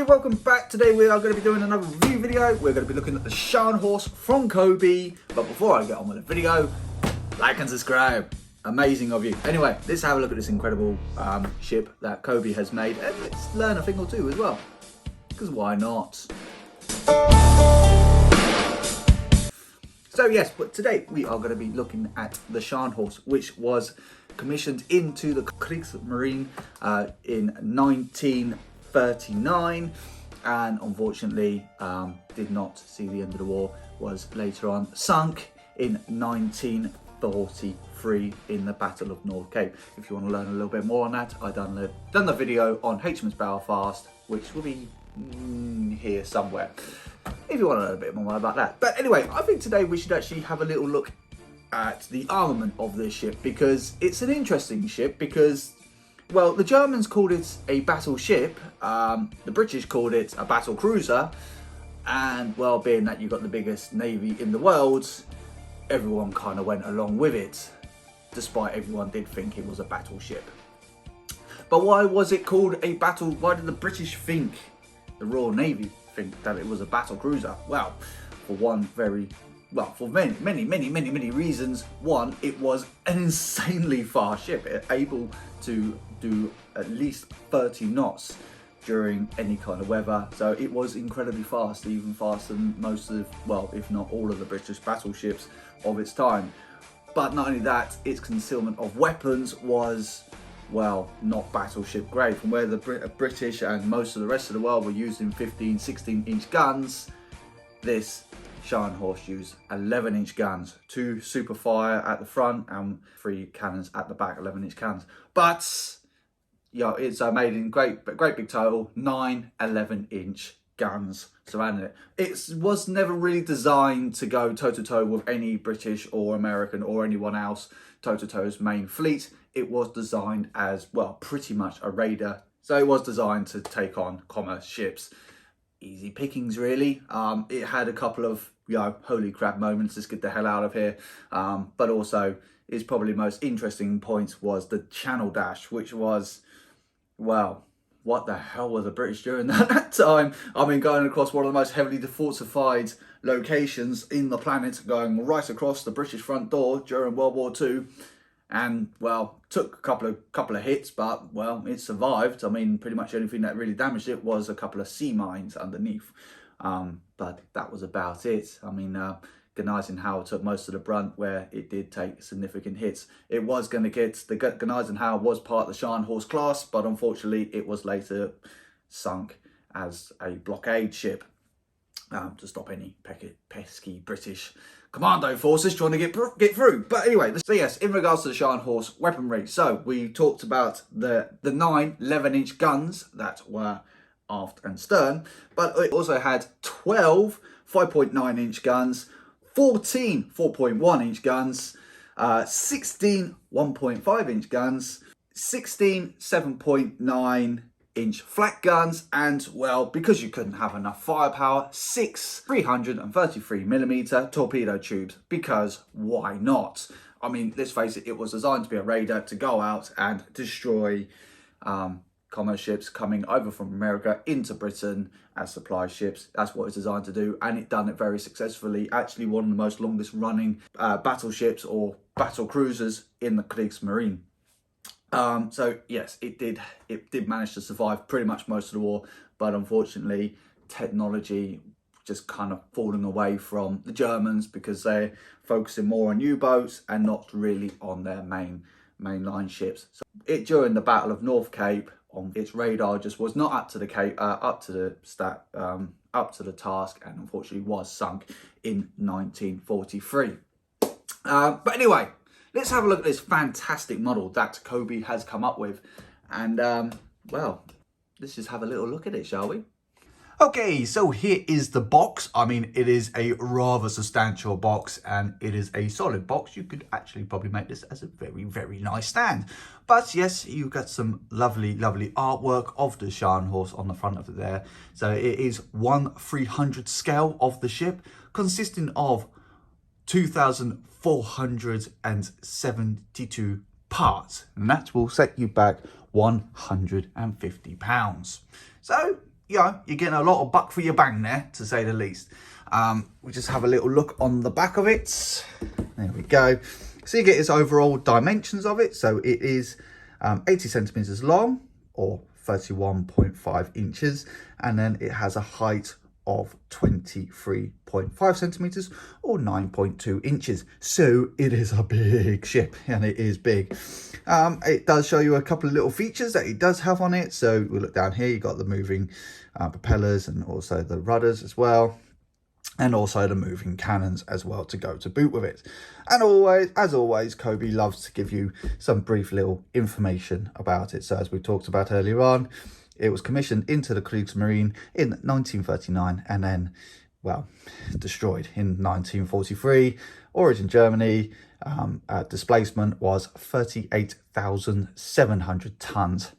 welcome back. Today we are going to be doing another review video. We're going to be looking at the Scharnhorst from Cobi. But before I get on with the video, like and subscribe. Amazing of you. Anyway, let's have a look at this incredible ship that Cobi has made, and let's learn a thing or two as well, because why not? So yes, but today we are going to be looking at the Scharnhorst, which was commissioned into the Kriegsmarine in 1939, and unfortunately did not see the end of the war. Was later on sunk in 1943 in the Battle of North Cape. If you want to learn a little bit more on that, I done the video on HMS Belfast, which will be here somewhere if you want to learn a bit more about that. But anyway, I think today we should actually have a little look at the armament of this ship, because it's an interesting ship. Because, well, the Germans called it a battleship, the British called it a battle cruiser, and, well, being that you've got the biggest navy in the world, everyone kind of went along with it, despite everyone did think it was a battleship. But why was it called a battle? Why did the British think, the Royal Navy think that it was a battle cruiser? Well, for many reasons. One, it was an insanely fast ship, able to do at least 30 knots during any kind of weather. So it was incredibly fast, even faster than most of, well, if not all of the British battleships of its time. But not only that, its concealment of weapons was, well, not battleship grade. From where the British and most of the rest of the world were using 15, 16-inch guns, this Scharnhorst used 11-inch guns, 2 Superfire at the front and 3 cannons at the back, 11-inch cannons. But, yeah, it's made in great big total, 9 11-inch guns surrounding it. It was never really designed to go toe-to-toe with any British or American or anyone else toe-to-toe's main fleet. It was designed as, well, pretty much a raider. So it was designed to take on commerce ships. Easy pickings, really. It had a couple of, you know, holy crap moments, let's get the hell out of here. But also, its probably most interesting points was the Channel Dash, which was, well, what the hell were the British doing at that time? I mean, going across one of the most heavily fortified locations in the planet, going right across the British front door during World War II. And, well, took a couple of hits, but, well, it survived. I mean, pretty much anything that really damaged it was a couple of sea mines underneath. But that was about it. I mean, Gneisenau took most of the brunt, where it did take significant hits. It was going to get, the Gneisenau was part of the Scharnhorst class, but unfortunately it was later sunk as a blockade ship to stop any pesky British commando forces trying to get through. But anyway, so yes, in regards to the Scharnhorst weaponry, so we talked about the 9 11-inch guns that were aft and stern, but it also had 12 5.9-inch guns, 14 4.1-inch guns, 16 1.5-inch guns, 16 7.9-inch flat guns, and, well, because you couldn't have enough firepower, 6 333mm torpedo tubes, because why not? I mean, let's face it, it was designed to be a raider, to go out and destroy commerce ships coming over from America into Britain as supply ships. That's what it's designed to do, and it done it very successfully. Actually, one of the most longest running battleships or battle cruisers in the Kriegsmarine. So yes, it did manage to survive pretty much most of the war, but unfortunately technology just kind of falling away from the Germans, because they're focusing more on U-boats and not really on their mainline ships. So it, during the Battle of North Cape, on its radar just was not up to the task, and unfortunately was sunk in 1943. But anyway, let's have a look at this fantastic model that Cobi has come up with, and well, let's just have a little look at it, shall we? Okay, so here is the box. I mean, it is a rather substantial box, and it is a solid box. You could actually probably make this as a very nice stand. But yes, you've got some lovely artwork of the Scharnhorst on the front of it there. So it is 1/300 scale of the ship, consisting of 2,472 parts, and that will set you back £150. So you know, you're getting a lot of buck for your bang there, to say the least. We just have a little look on the back of it. There we go. So you get its overall dimensions of it. So it is 80 centimeters long, or 31.5 inches, and then it has a height of 23.5 centimeters, or 9.2 inches. So it is a big ship, and it is big. It does show you a couple of little features that it does have on it. So we look down here, you got the moving propellers, and also the rudders as well, and also the moving cannons as well to go to boot with it. And always, as always, Cobi loves to give you some brief little information about it. So as we talked about earlier on, it was commissioned into the Kriegsmarine in 1939 and then, well, destroyed in 1943. Origin Germany, displacement was 38,700 tons.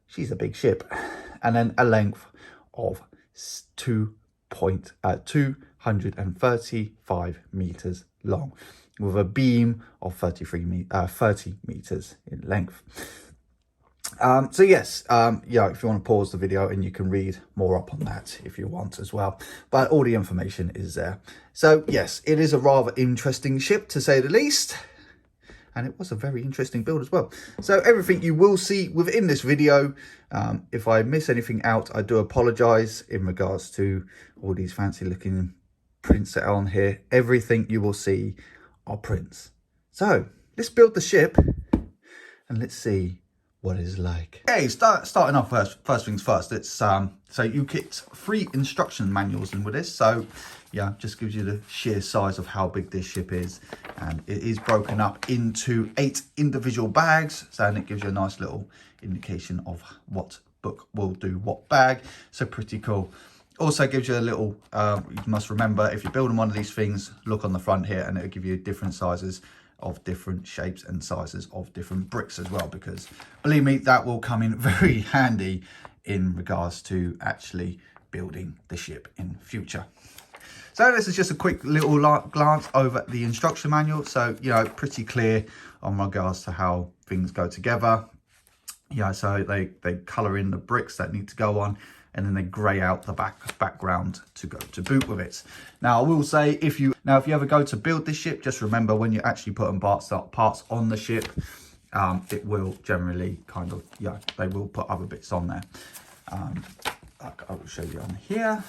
She's a big ship. And then a length of 235 meters long, with a beam of 30 meters in length. So yes, yeah, if you want to pause the video and you can read more up on that if you want as well, but all the information is there. So yes, it is a rather interesting ship, to say the least, and it was a very interesting build as well. So everything you will see within this video, if I miss anything out, I do apologize in regards to all these fancy looking prints that are on here. Everything you will see are prints. So let's build the ship and let's see what it is like. Okay, starting off first things first. It's so you get 3 instruction manuals in with this. So yeah, just gives you the sheer size of how big this ship is, and it is broken up into 8 individual bags. So and it gives you a nice little indication of what book will do what bag. So pretty cool. Also gives you a little, you must remember, if you're building one of these things, look on the front here and it'll give you different sizes of different shapes and sizes of different bricks as well, because believe me, that will come in very handy in regards to actually building the ship in future. So this is just a quick little glance over the instruction manual. So, you know, pretty clear on regards to how things go together. Yeah, so they colour in the bricks that need to go on, and then they grey out the background to go to boot with it. Now I will say, if you ever go to build this ship, just remember when you're actually putting parts on the ship, it will generally kind of, yeah, they will put other bits on there. I will show you on here.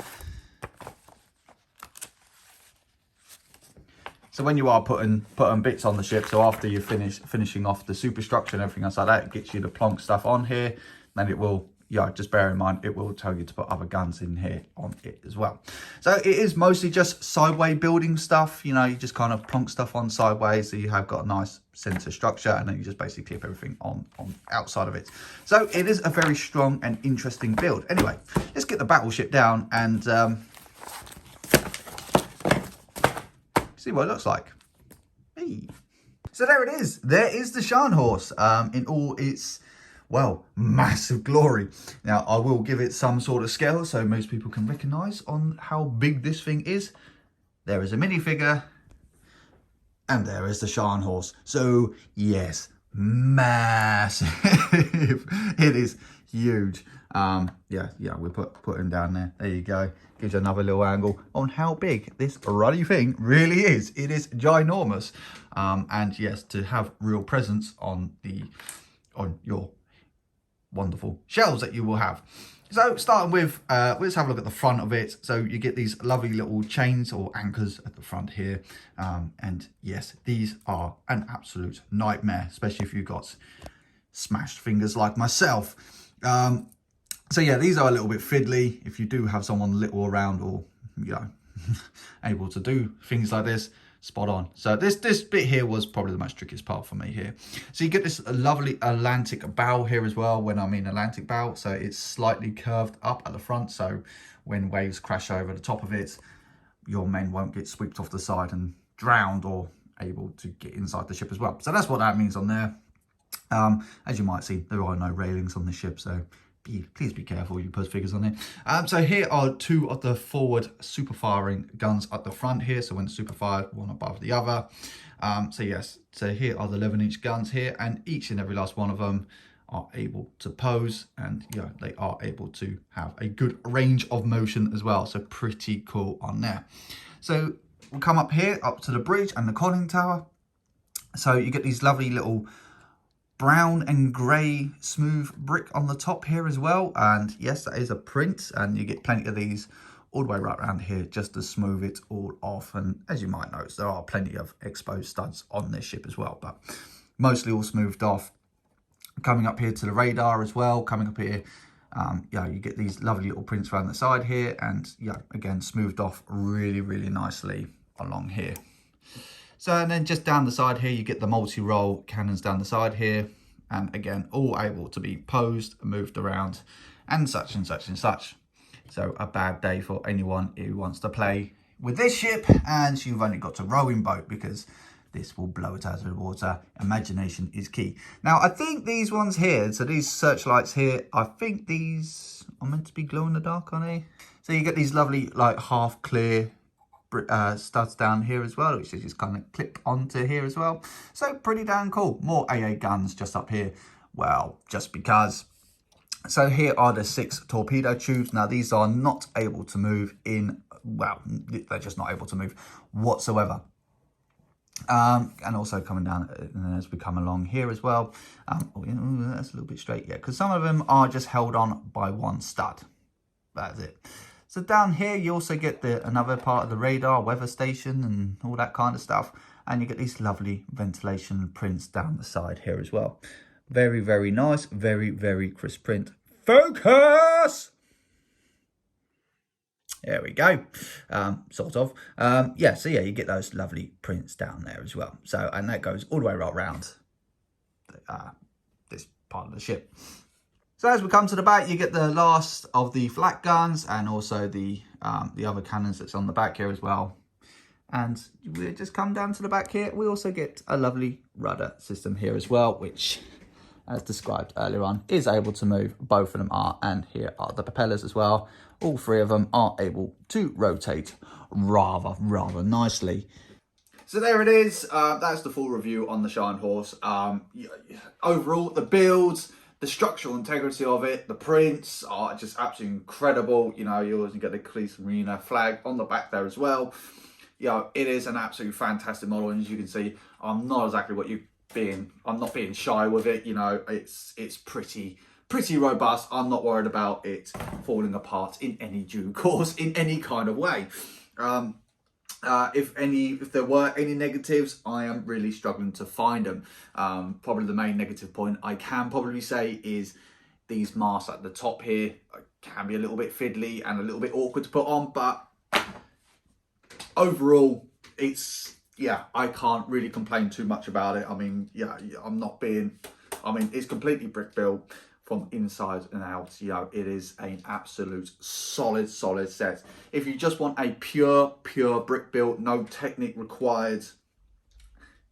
So when you are putting bits on the ship, so after you finishing off the superstructure and everything else like that, it gets you the plonk stuff on here, then it will, yeah, just bear in mind, it will tell you to put other guns in here on it as well. So it is mostly just sideway building stuff. You know, you just kind of plonk stuff on sideways, so you have got a nice center structure, and then you just basically clip everything on outside of it. So it is a very strong and interesting build. Anyway, let's get the battleship down and see what it looks like. Hey. So there it is. There is the Scharnhorst in all its, well, massive glory. Now, I will give it some sort of scale so most people can recognise on how big this thing is. There is a minifigure, and there is the Scharnhorst. So, yes, massive. It is huge. Yeah, we'll put him down there. There you go. Gives you another little angle on how big this ruddy thing really is. It is ginormous. And yes, to have real presence on your wonderful shells that you will have. So starting with, let's have a look at the front of it. So you get these lovely little chains or anchors at the front here. And yes, these are an absolute nightmare, especially if you've got smashed fingers like myself. So yeah, these are a little bit fiddly. If you do have someone little around, or, you know, able to do things like this, spot on. So this bit here was probably the most trickiest part for me here. So you get this lovely Atlantic bow here as well. When I mean Atlantic bow, so it's slightly curved up at the front, so when waves crash over the top of it, your men won't get swept off the side and drowned, or able to get inside the ship as well. So that's what that means on there. As you might see, there are no railings on the ship, so please be careful, you put figures on there. So here are 2 of the forward super firing guns at the front here. So when it's super fired, one above the other. So yes, so here are the 11-inch guns here, and each and every last one of them are able to pose, and they are able to have a good range of motion as well. So pretty cool on there. So we'll come up here, up to the bridge and the conning tower. So you get these lovely little brown and grey smooth brick on the top here as well. And yes, that is a print, and you get plenty of these all the way right around here just to smooth it all off. And as you might notice, there are plenty of exposed studs on this ship as well, but mostly all smoothed off. Coming up here to the radar as well, coming up here, you get these lovely little prints around the side here, and again, smoothed off really, really nicely along here. So, and then just down the side here, you get the multi-role cannons down the side here, and again, all able to be posed, moved around, and such and such and such. So a bad day for anyone who wants to play with this ship, and you've only got a rowing boat, because this will blow it out of the water. Imagination is key. Now, I think these ones here, so these searchlights here, I think these are meant to be glow in the dark, aren't they? So you get these lovely, like, half clear studs down here as well, which is just kind of clip onto here as well. So pretty damn cool. More AA guns just up here. Well, just because. So here are the 6 torpedo tubes. Now, these are not able to move in, well, they're just not able to move whatsoever. And also coming down, and as we come along here as well, that's a little bit straight, because some of them are just held on by one stud. That's it. So down here you also get another part of the radar, weather station, and all that kind of stuff, and you get these lovely ventilation prints down the side here as well. Very, very nice, very, very crisp print. Focus! There we go, sort of. So you get those lovely prints down there as well. So, and that goes all the way right around this part of the ship. So as we come to the back, you get the last of the flak guns, and also the other cannons that's on the back here as well. And we just come down to the back here. We also get a lovely rudder system here as well, which, as described earlier on, is able to move. Both of them are, and here are the propellers as well. All 3 of them are able to rotate rather nicely. So there it is. That's the full review on the Scharnhorst. Overall, the builds, the structural integrity of it, the prints are just absolutely incredible. You also get the Kriegsmarine flag on the back there as well. It is an absolutely fantastic model, and as you can see, I'm not exactly what I'm not being shy with it. It's pretty robust. I'm not worried about it falling apart in any due course, in any kind of way. If there were any negatives, I am really struggling to find them. Probably the main negative point I can probably say is these masts at the top here can be a little bit fiddly and a little bit awkward to put on, but overall, I can't really complain too much about it. I mean, it's completely brick built from inside and out. It is an absolute solid set. If you just want a pure brick built, no technique required,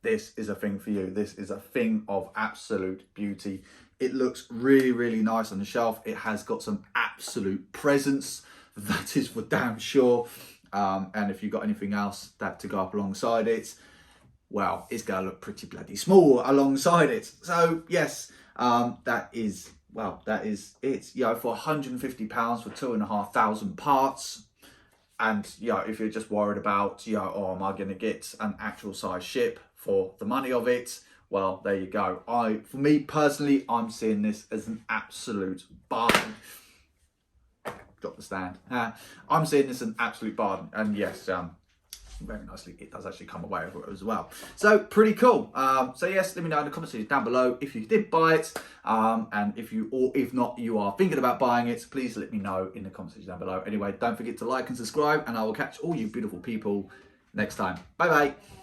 this is a thing for you. This is a thing of absolute beauty. It looks really nice on the shelf. It has got some absolute presence, that is for damn sure. And if you've got anything else to go up alongside it, well, it's going to look pretty bloody small alongside it. So yes, that is it. For £150 for 2,500 parts, and if you're just worried about am I going to get an actual size ship for the money of it, well, there you go. For me personally, I'm seeing this as an absolute bargain. Drop the stand. I'm seeing this as an absolute bargain, and yes, very nicely, it does actually come away with it as well. So pretty cool. So yes, let me know in the comments down below if you did buy it, and if not, you are thinking about buying it. Please let me know in the comments down below. Anyway, don't forget to like and subscribe, and I will catch all you beautiful people next time. Bye bye.